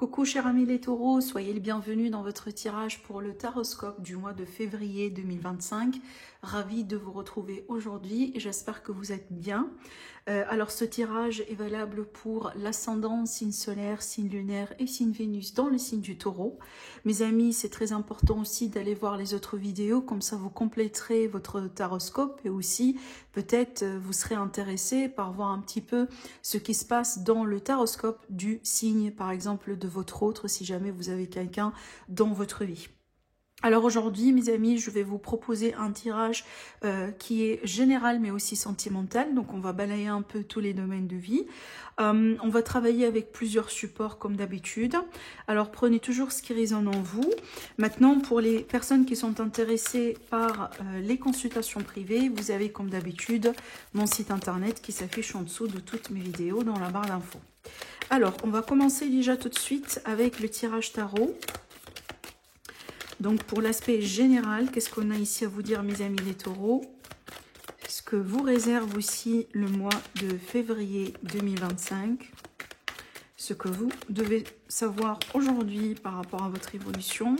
Coucou chers amis les taureaux, soyez les bienvenus dans votre tirage pour le taroscope du mois de février 2025. Ravi de vous retrouver aujourd'hui et j'espère que vous êtes bien. Alors ce tirage est valable pour l'ascendant, signe solaire, signe lunaire et signe Vénus dans le signe du taureau. Mes amis, c'est très important aussi d'aller voir les autres vidéos, comme ça vous compléterez votre taroscope et aussi peut-être vous serez intéressé par voir un petit peu ce qui se passe dans le taroscope du signe, par exemple, de votre autre, si jamais vous avez quelqu'un dans votre vie. Alors aujourd'hui, mes amis, je vais vous proposer un tirage qui est général mais aussi sentimental. Donc on va balayer un peu tous les domaines de vie. On va travailler avec plusieurs supports comme d'habitude. Alors prenez toujours ce qui résonne en vous. Maintenant, pour les personnes qui sont intéressées par les consultations privées, vous avez comme d'habitude mon site internet qui s'affiche en dessous de toutes mes vidéos dans la barre d'infos. Alors, on va commencer déjà tout de suite avec le tirage tarot. Donc, pour l'aspect général, qu'est-ce qu'on a ici à vous dire, mes amis les taureaux? Ce que vous réserve aussi le mois de février 2025. Ce que vous devez savoir aujourd'hui par rapport à votre évolution.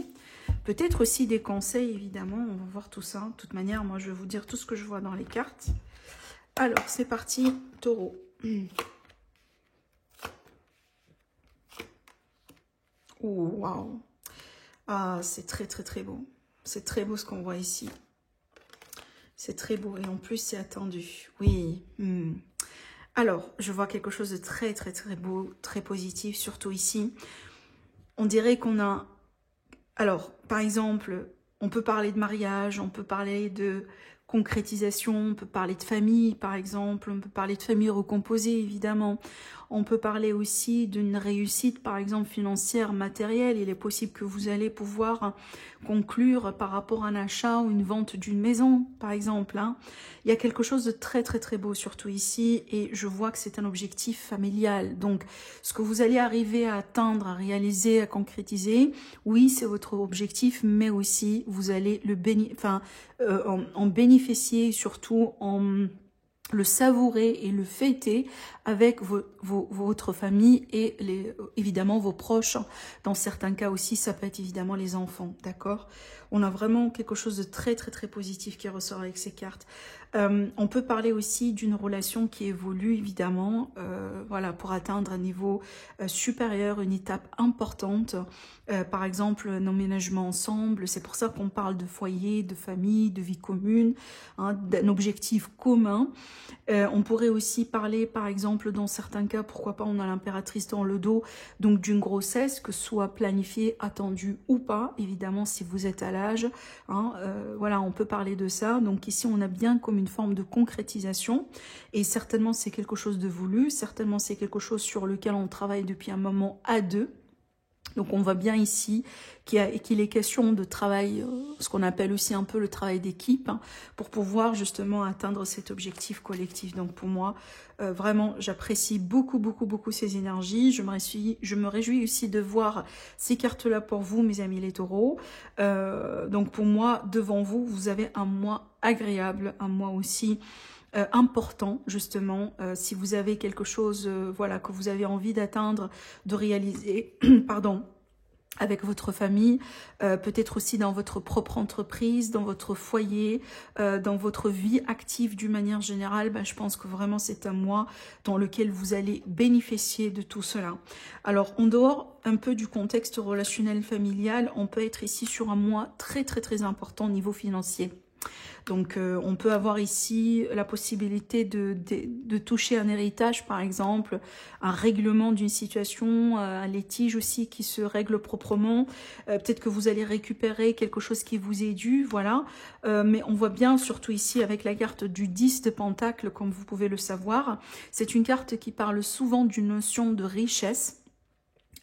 Peut-être aussi des conseils, évidemment. On va voir tout ça. De toute manière, moi, je vais vous dire tout ce que je vois dans les cartes. Alors, c'est parti, taureau. Oh, waouh! Ah, c'est très très très beau. C'est très beau ce qu'on voit ici. C'est très beau et en plus c'est attendu. Oui. Alors, je vois quelque chose de très très très beau, très positif, surtout ici. On dirait qu'on a... Alors, par exemple, on peut parler de mariage, on peut parler de concrétisation, on peut parler de famille par exemple, on peut parler de famille recomposée évidemment. On peut parler aussi d'une réussite, par exemple, financière, matérielle. Il est possible que vous allez pouvoir conclure par rapport à un achat ou une vente d'une maison, par exemple. Il y a quelque chose de très, très, très beau, surtout ici. Et je vois que c'est un objectif familial. Donc, ce que vous allez arriver à atteindre, à réaliser, à concrétiser, oui, c'est votre objectif, mais aussi, vous allez en bénéficier, surtout en... le savourer et le fêter avec votre famille et évidemment vos proches. Dans certains cas aussi, ça peut être évidemment les enfants, d'accord? On a vraiment quelque chose de très très très positif qui ressort avec ces cartes. On peut parler aussi d'une relation qui évolue évidemment, voilà, pour atteindre un niveau supérieur, une étape importante. Par exemple, un emménagement ensemble, c'est pour ça qu'on parle de foyer, de famille, de vie commune, hein, d'un objectif commun. On pourrait aussi parler, par exemple, dans certains cas, pourquoi pas, on a l'impératrice dans le dos, donc d'une grossesse, que ce soit planifiée, attendue ou pas, évidemment, si vous êtes à l'âge. Hein, voilà, on peut parler de ça. Donc ici, on a bien comme une forme de concrétisation. Et certainement, c'est quelque chose de voulu. Certainement, c'est quelque chose sur lequel on travaille depuis un moment à deux. Donc on voit bien ici qu'il est question de travail, ce qu'on appelle aussi un peu le travail d'équipe, hein, pour pouvoir justement atteindre cet objectif collectif. Donc pour moi, vraiment, j'apprécie beaucoup, beaucoup, beaucoup ces énergies. Je me réjouis aussi de voir ces cartes-là pour vous, mes amis les taureaux. Donc pour moi, devant vous, vous avez un mois agréable, un mois aussi important justement, si vous avez quelque chose voilà, que vous avez envie d'atteindre, de réaliser, pardon, avec votre famille, peut-être aussi dans votre propre entreprise, dans votre foyer, dans votre vie active d'une manière générale, ben, je pense que vraiment c'est un mois dans lequel vous allez bénéficier de tout cela. Alors, en dehors un peu du contexte relationnel familial, on peut être ici sur un mois très très très important au niveau financier. Donc, on peut avoir ici la possibilité de toucher un héritage, par exemple, un règlement d'une situation, un litige aussi qui se règle proprement. Peut-être que vous allez récupérer quelque chose qui vous est dû, voilà. Mais on voit bien, surtout ici, avec la carte du 10 de Pentacle, comme vous pouvez le savoir, c'est une carte qui parle souvent d'une notion de richesse,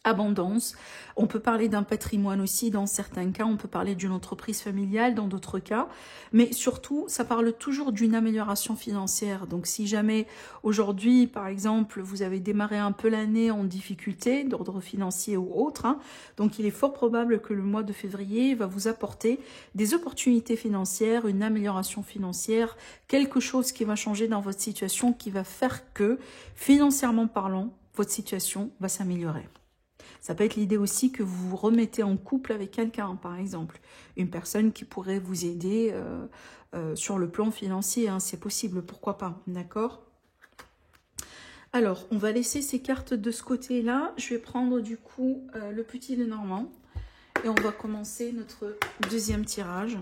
abondance. On peut parler d'un patrimoine aussi dans certains cas, on peut parler d'une entreprise familiale dans d'autres cas, mais surtout ça parle toujours d'une amélioration financière. Donc si jamais aujourd'hui par exemple vous avez démarré un peu l'année en difficulté d'ordre financier ou autre, hein, donc il est fort probable que le mois de février va vous apporter des opportunités financières, une amélioration financière, quelque chose qui va changer dans votre situation, qui va faire que financièrement parlant, votre situation va s'améliorer. Ça peut être l'idée aussi que vous vous remettez en couple avec quelqu'un, par exemple. Une personne qui pourrait vous aider sur le plan financier, hein, c'est possible, pourquoi pas, d'accord? Alors, on va laisser ces cartes de ce côté-là. Je vais prendre du coup le petit Lenormand et on va commencer notre deuxième tirage.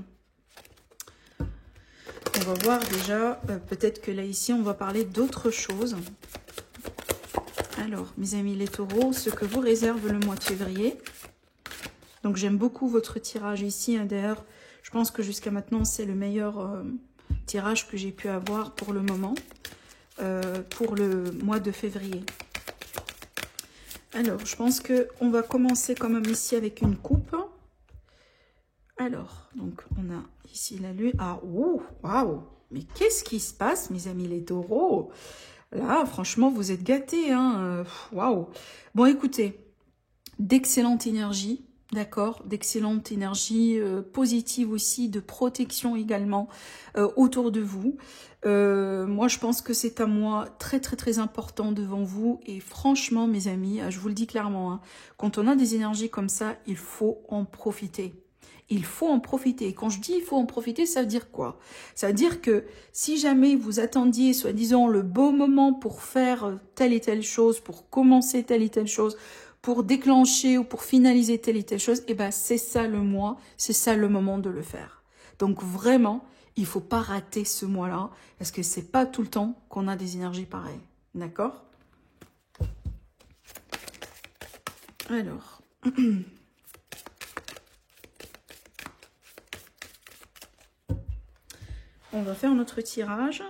On va voir déjà, peut-être que là, ici, on va parler d'autre chose. Alors, mes amis les taureaux, ce que vous réserve le mois de février. Donc, j'aime beaucoup votre tirage ici. Hein. D'ailleurs, je pense que jusqu'à maintenant, c'est le meilleur tirage que j'ai pu avoir pour le moment, pour le mois de février. Alors, je pense qu'on va commencer quand même ici avec une coupe. Alors, donc, on a ici la lune. Ah, ouh, waouh! Mais qu'est-ce qui se passe, mes amis les taureaux? Là, franchement, vous êtes gâtés, hein? Waouh! Bon, écoutez, d'excellente énergie, d'accord? D'excellente énergie positive aussi, de protection également autour de vous. Moi, je pense que c'est un mois très, très, très important devant vous. Et franchement, mes amis, je vous le dis clairement, hein, quand on a des énergies comme ça, il faut en profiter. Il faut en profiter. Et quand je dis il faut en profiter, ça veut dire quoi? Ça veut dire que si jamais vous attendiez, soi-disant, le beau moment pour faire telle et telle chose, pour commencer telle et telle chose, pour déclencher ou pour finaliser telle et telle chose, eh ben c'est ça le mois, c'est ça le moment de le faire. Donc vraiment, il ne faut pas rater ce mois-là, parce que c'est pas tout le temps qu'on a des énergies pareilles. D'accord? Alors... on va faire notre tirage.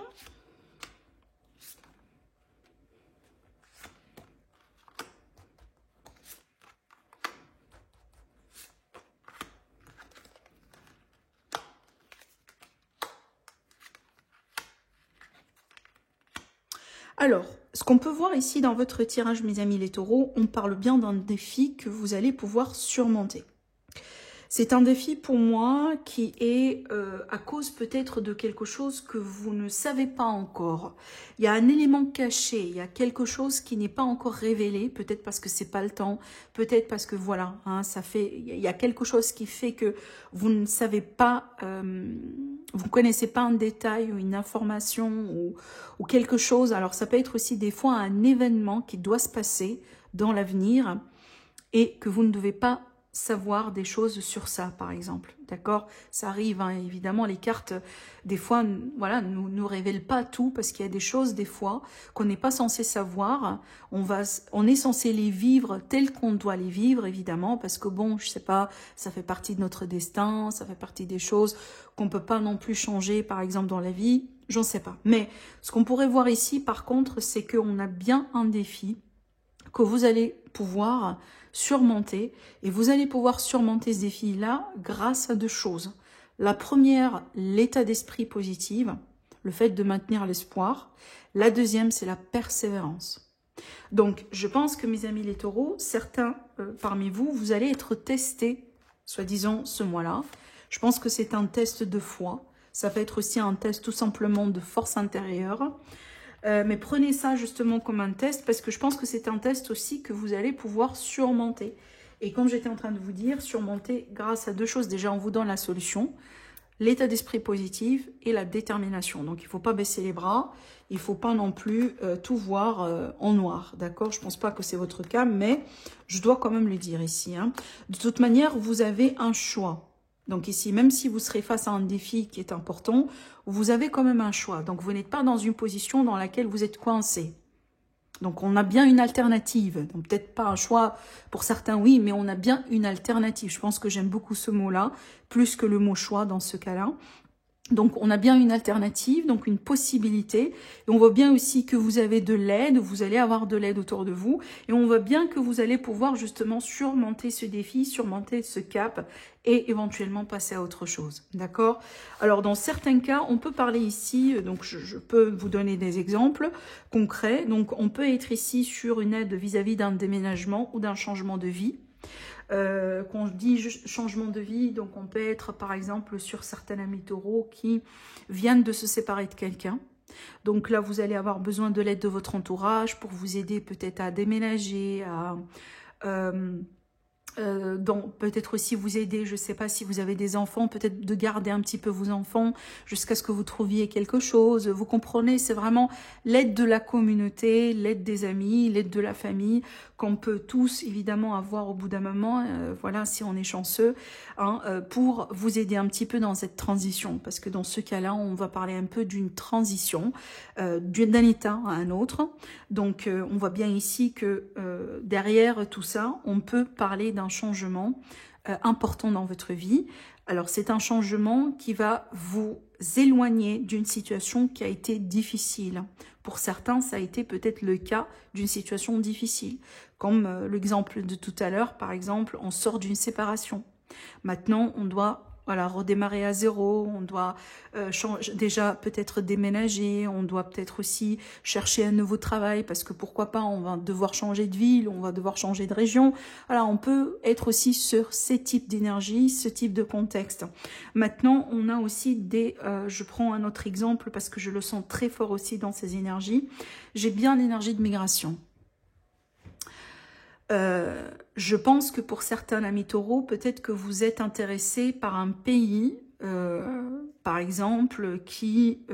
Alors, ce qu'on peut voir ici dans votre tirage, mes amis les taureaux, on parle bien d'un défi que vous allez pouvoir surmonter. C'est un défi pour moi qui est à cause peut-être de quelque chose que vous ne savez pas encore. Il y a un élément caché, il y a quelque chose qui n'est pas encore révélé, peut-être parce que c'est pas le temps, peut-être parce que voilà, hein, ça fait, il y a quelque chose qui fait que vous ne savez pas, vous connaissez pas un détail ou une information ou quelque chose. Alors ça peut être aussi des fois un événement qui doit se passer dans l'avenir et que vous ne devez pas savoir des choses sur ça, par exemple, d'accord? Ça arrive, hein, évidemment, les cartes, des fois, voilà, nous révèlent pas tout, parce qu'il y a des choses, des fois, qu'on n'est pas censé savoir. On est censé les vivre telles qu'on doit les vivre, évidemment, parce que bon, je sais pas, ça fait partie de notre destin, ça fait partie des choses qu'on peut pas non plus changer, par exemple, dans la vie, j'en sais pas. Mais ce qu'on pourrait voir ici, par contre, c'est qu'on a bien un défi que vous allez pouvoir surmonter. Et vous allez pouvoir surmonter ce défi-là grâce à deux choses. La première, l'état d'esprit positif, le fait de maintenir l'espoir. La deuxième, c'est la persévérance. Donc, je pense que mes amis les taureaux, certains parmi vous, vous allez être testés, soi-disant, ce mois-là. Je pense que c'est un test de foi. Ça peut être aussi un test tout simplement de force intérieure. Mais prenez ça justement comme un test parce que je pense que c'est un test aussi que vous allez pouvoir surmonter. Et comme j'étais en train de vous dire, surmonter grâce à deux choses. Déjà, on vous donne la solution, l'état d'esprit positif et la détermination. Donc, il ne faut pas baisser les bras. Il ne faut pas non plus tout voir en noir. D'accord? Je ne pense pas que c'est votre cas, mais je dois quand même le dire ici. Hein. De toute manière, vous avez un choix. Donc ici, même si vous serez face à un défi qui est important, vous avez quand même un choix. Donc vous n'êtes pas dans une position dans laquelle vous êtes coincé. Donc on a bien une alternative. Donc peut-être pas un choix pour certains, oui, mais on a bien une alternative. Je pense que j'aime beaucoup ce mot-là, plus que le mot choix dans ce cas-là. Donc, on a bien une alternative, donc une possibilité. Et on voit bien aussi que vous avez de l'aide, vous allez avoir de l'aide autour de vous. Et on voit bien que vous allez pouvoir justement surmonter ce défi, surmonter ce cap et éventuellement passer à autre chose. D'accord? Alors, dans certains cas, on peut parler ici, donc je peux vous donner des exemples concrets. Donc, on peut être ici sur une aide vis-à-vis d'un déménagement ou d'un changement de vie. Quand je dis changement de vie, donc on peut être par exemple sur certains amis taureaux qui viennent de se séparer de quelqu'un. Donc là, vous allez avoir besoin de l'aide de votre entourage pour vous aider peut-être à déménager, Donc peut-être aussi vous aider, je ne sais pas si vous avez des enfants, peut-être de garder un petit peu vos enfants jusqu'à ce que vous trouviez quelque chose. Vous comprenez, c'est vraiment l'aide de la communauté, l'aide des amis, l'aide de la famille qu'on peut tous évidemment avoir au bout d'un moment, voilà, si on est chanceux, hein, pour vous aider un petit peu dans cette transition. Parce que dans ce cas-là, on va parler un peu d'une transition d'un état à un autre. Donc on voit bien ici que derrière tout ça, on peut parler d'un changement important dans votre vie. Alors c'est un changement qui va vous éloigner d'une situation qui a été difficile. Pour certains, ça a été peut-être le cas d'une situation difficile. Comme l'exemple de tout à l'heure, par exemple, on sort d'une séparation. Maintenant, on doit redémarrer à zéro, on doit déjà peut-être déménager, on doit peut-être aussi chercher un nouveau travail parce que pourquoi pas, on va devoir changer de ville, on va devoir changer de région. Voilà, on peut être aussi sur ces types d'énergie, ce type de contexte. Maintenant, on a aussi je prends un autre exemple parce que je le sens très fort aussi dans ces énergies. J'ai bien l'énergie de migration. Je pense que pour certains amis taureaux, peut-être que vous êtes intéressé par un pays, par exemple, qui...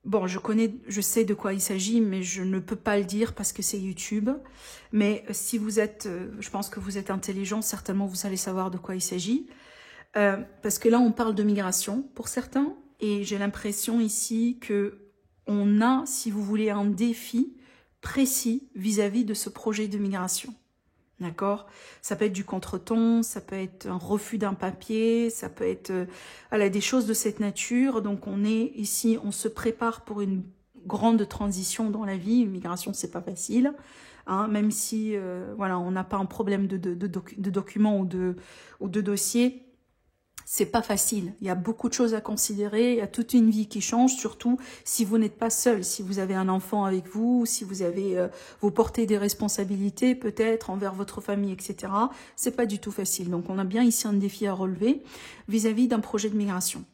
bon, je sais de quoi il s'agit, mais je ne peux pas le dire parce que c'est YouTube. Mais si vous êtes, je pense que vous êtes intelligent, certainement vous allez savoir de quoi il s'agit. Parce que là, on parle de migration pour certains. Et j'ai l'impression ici que on a, si vous voulez, un défi précis vis-à-vis de ce projet de migration. D'accord? Ça peut être du contretemps, ça peut être un refus d'un papier, ça peut être des choses de cette nature. Donc on est ici, on se prépare pour une grande transition dans la vie. Une migration, c'est pas facile. Hein, même si on n'a pas un problème de documents ou de dossiers. C'est pas facile, il y a beaucoup de choses à considérer, il y a toute une vie qui change, surtout si vous n'êtes pas seul, si vous avez un enfant avec vous, si vous avez, vous portez des responsabilités peut-être envers votre famille, etc. C'est pas du tout facile, donc on a bien ici un défi à relever vis-à-vis d'un projet de migration.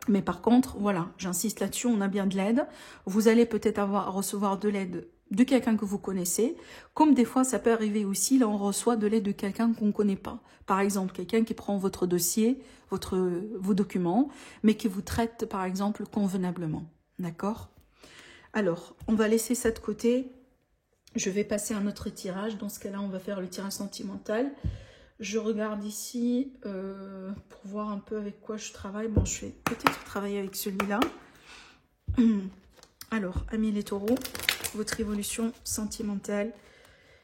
Mais par contre, voilà, j'insiste là-dessus, on a bien de l'aide. Vous allez peut-être recevoir de l'aide de quelqu'un que vous connaissez, comme des fois ça peut arriver aussi, là on reçoit de l'aide de quelqu'un qu'on ne connaît pas. Par exemple, quelqu'un qui prend votre dossier, vos documents, mais qui vous traite par exemple convenablement. D'accord? Alors, on va laisser ça de côté. Je vais passer à un autre tirage. Dans ce cas-là, on va faire le tirage sentimental. Je regarde ici pour voir un peu avec quoi je travaille. Bon, je vais peut-être travailler avec celui-là. Alors, amis les taureaux, votre évolution sentimentale,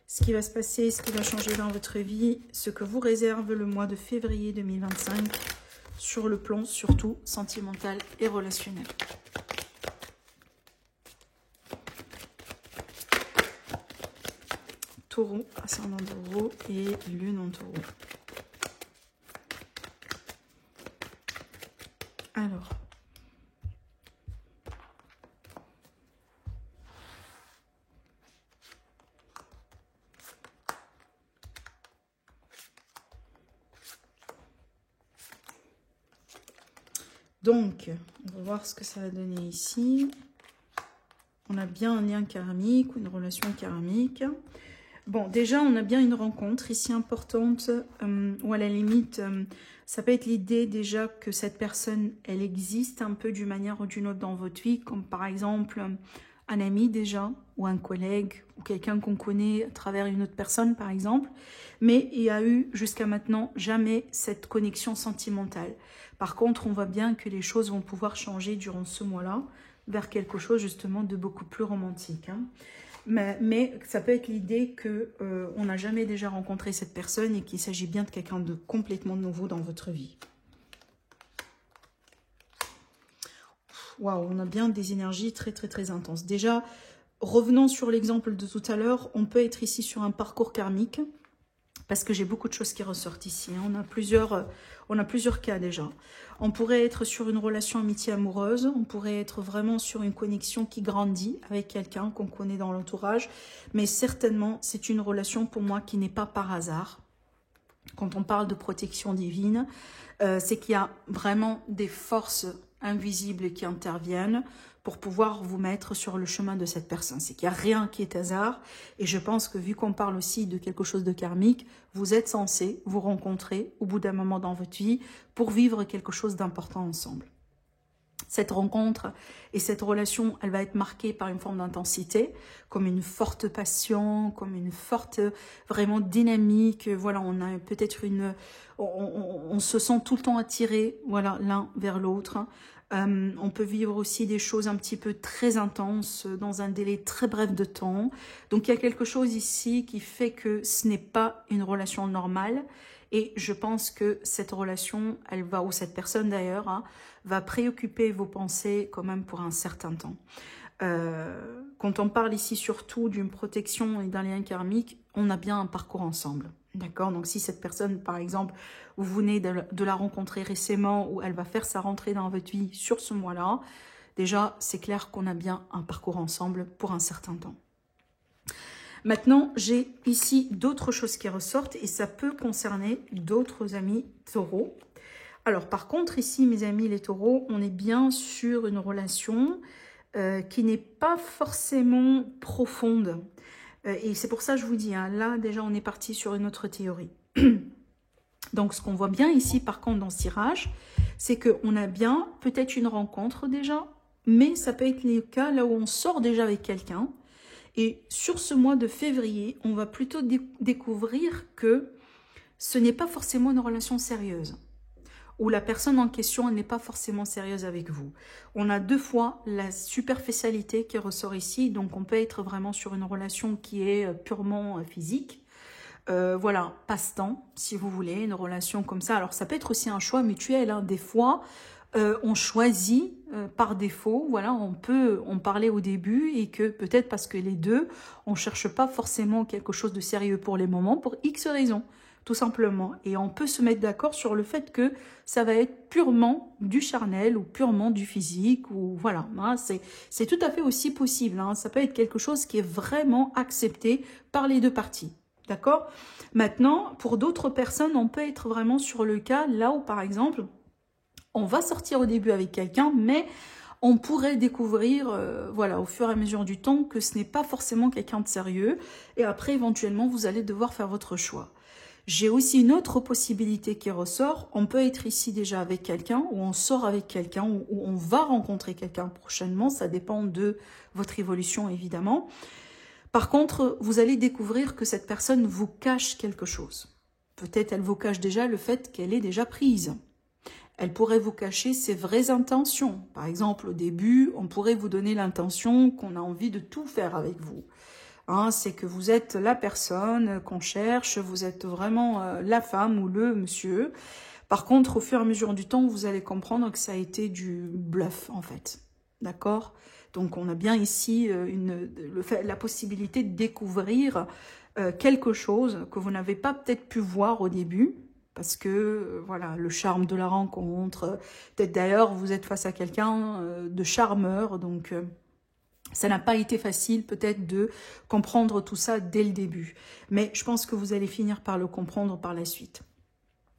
ce qui va se passer, ce qui va changer dans votre vie, ce que vous réserve le mois de février 2025 sur le plan surtout sentimental et relationnel. Taureau, ascendant taureau et lune en taureau. Alors, donc, on va voir ce que ça va donner ici. On a bien un lien karmique ou une relation karmique. Bon, déjà, on a bien une rencontre ici importante où à la limite, ça peut être l'idée déjà que cette personne, elle existe un peu d'une manière ou d'une autre dans votre vie, comme par exemple un ami déjà, ou un collègue, ou quelqu'un qu'on connaît à travers une autre personne par exemple, mais il y a eu jusqu'à maintenant jamais cette connexion sentimentale. Par contre, on voit bien que les choses vont pouvoir changer durant ce mois-là, vers quelque chose justement de beaucoup plus romantique. Hein. Mais ça peut être l'idée qu'on n'a jamais déjà rencontré cette personne et qu'il s'agit bien de quelqu'un de complètement nouveau dans votre vie. Waouh, on a bien des énergies très très très intenses. Déjà, revenons sur l'exemple de tout à l'heure, on peut être ici sur un parcours karmique, parce que j'ai beaucoup de choses qui ressortent ici. Hein. On a plusieurs cas déjà. On pourrait être sur une relation amitié amoureuse, on pourrait être vraiment sur une connexion qui grandit avec quelqu'un qu'on connaît dans l'entourage, mais certainement c'est une relation pour moi qui n'est pas par hasard. Quand on parle de protection divine, c'est qu'il y a vraiment des forces invisibles qui interviennent pour pouvoir vous mettre sur le chemin de cette personne. C'est qu'il n'y a rien qui est hasard. Et je pense que vu qu'on parle aussi de quelque chose de karmique, vous êtes censés vous rencontrer au bout d'un moment dans votre vie pour vivre quelque chose d'important ensemble. Cette rencontre et cette relation, elle va être marquée par une forme d'intensité, comme une forte passion, comme une forte vraiment dynamique. Voilà, on a peut-être on se sent tout le temps attiré, voilà, l'un vers l'autre. On peut vivre aussi des choses un petit peu très intenses dans un délai très bref de temps. Donc il y a quelque chose ici qui fait que ce n'est pas une relation normale. Et je pense que cette relation, elle va, ou cette personne d'ailleurs, hein, va préoccuper vos pensées quand même pour un certain temps. Quand on parle ici surtout d'une protection et d'un lien karmique, on a bien un parcours ensemble. D'accord? Donc si cette personne, par exemple, vous venez de la rencontrer récemment ou elle va faire sa rentrée dans votre vie sur ce mois-là, déjà, c'est clair qu'on a bien un parcours ensemble pour un certain temps. Maintenant, j'ai ici d'autres choses qui ressortent et ça peut concerner d'autres amis taureaux. Alors, par contre, ici, mes amis les taureaux, on est bien sur une relation qui n'est pas forcément profonde. Et c'est pour ça que je vous dis, hein, là, déjà, on est parti sur une autre théorie. Donc, ce qu'on voit bien ici, par contre, dans ce tirage, c'est qu'on a bien peut-être une rencontre déjà, mais ça peut être le cas là où on sort déjà avec quelqu'un. Et sur ce mois de février, on va plutôt découvrir que ce n'est pas forcément une relation sérieuse. Ou la personne en question n'est pas forcément sérieuse avec vous. On a deux fois la superficialité qui ressort ici. Donc on peut être vraiment sur une relation qui est purement physique. Voilà, passe-temps, si vous voulez, une relation comme ça. Alors ça peut être aussi un choix mutuel, hein. Des fois, on choisit par défaut, voilà, on parlait au début et que peut-être parce que les deux, on cherche pas forcément quelque chose de sérieux pour les moments, pour X raisons, tout simplement. Et on peut se mettre d'accord sur le fait que ça va être purement du charnel ou purement du physique, ou voilà, hein, c'est tout à fait aussi possible, hein. Ça peut être quelque chose qui est vraiment accepté par les deux parties. D'accord? Maintenant, pour d'autres personnes, on peut être vraiment sur le cas là où, par exemple, on va sortir au début avec quelqu'un, mais on pourrait découvrir, voilà, au fur et à mesure du temps, que ce n'est pas forcément quelqu'un de sérieux. Et après, éventuellement, vous allez devoir faire votre choix. J'ai aussi une autre possibilité qui ressort. On peut être ici déjà avec quelqu'un, ou on sort avec quelqu'un, ou on va rencontrer quelqu'un prochainement. Ça dépend de votre évolution, évidemment. Par contre, vous allez découvrir que cette personne vous cache quelque chose. Peut-être elle vous cache déjà le fait qu'elle est déjà prise. Elle pourrait vous cacher ses vraies intentions. Par exemple, au début, on pourrait vous donner l'intention qu'on a envie de tout faire avec vous. Hein, c'est que vous êtes la personne qu'on cherche, vous êtes vraiment la femme ou le monsieur. Par contre, au fur et à mesure du temps, vous allez comprendre que ça a été du bluff, en fait. D'accord? Donc, on a bien ici la possibilité de découvrir quelque chose que vous n'avez pas peut-être pu voir au début. Parce que, voilà, le charme de la rencontre, peut-être d'ailleurs, vous êtes face à quelqu'un de charmeur, donc ça n'a pas été facile peut-être de comprendre tout ça dès le début. Mais je pense que vous allez finir par le comprendre par la suite.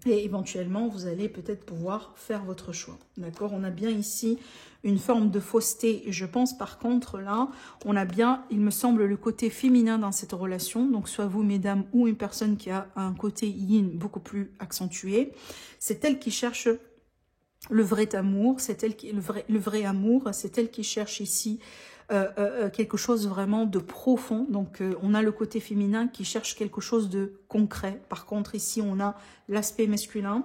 Et éventuellement, vous allez peut-être pouvoir faire votre choix. D'accord? On a bien ici une forme de fausseté. Et je pense par contre, là, on a bien, il me semble, le côté féminin dans cette relation. Donc, soit vous, mesdames, ou une personne qui a un côté yin beaucoup plus accentué. C'est elle qui cherche le vrai amour. C'est elle qui, le vrai amour. C'est elle qui cherche ici quelque chose vraiment de profond. Donc, on a le côté féminin qui cherche quelque chose de concret. Par contre, ici, on a l'aspect masculin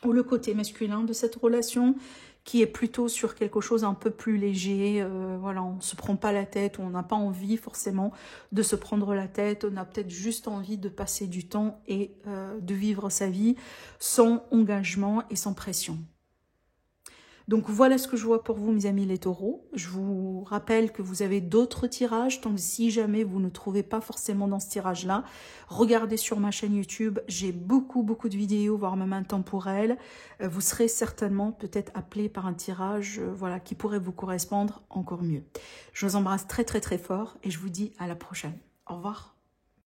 ou le côté masculin de cette relation qui est plutôt sur quelque chose un peu plus léger. Voilà, on ne se prend pas la tête, on n'a pas envie forcément de se prendre la tête. On a peut-être juste envie de passer du temps et de vivre sa vie sans engagement et sans pression. Donc voilà ce que je vois pour vous, mes amis les taureaux. Je vous rappelle que vous avez d'autres tirages. Donc si jamais vous ne trouvez pas forcément dans ce tirage-là, regardez sur ma chaîne YouTube. J'ai beaucoup de vidéos, voire même intemporelles. Vous serez certainement peut-être appelé par un tirage voilà, qui pourrait vous correspondre encore mieux. Je vous embrasse très fort et je vous dis à la prochaine. Au revoir.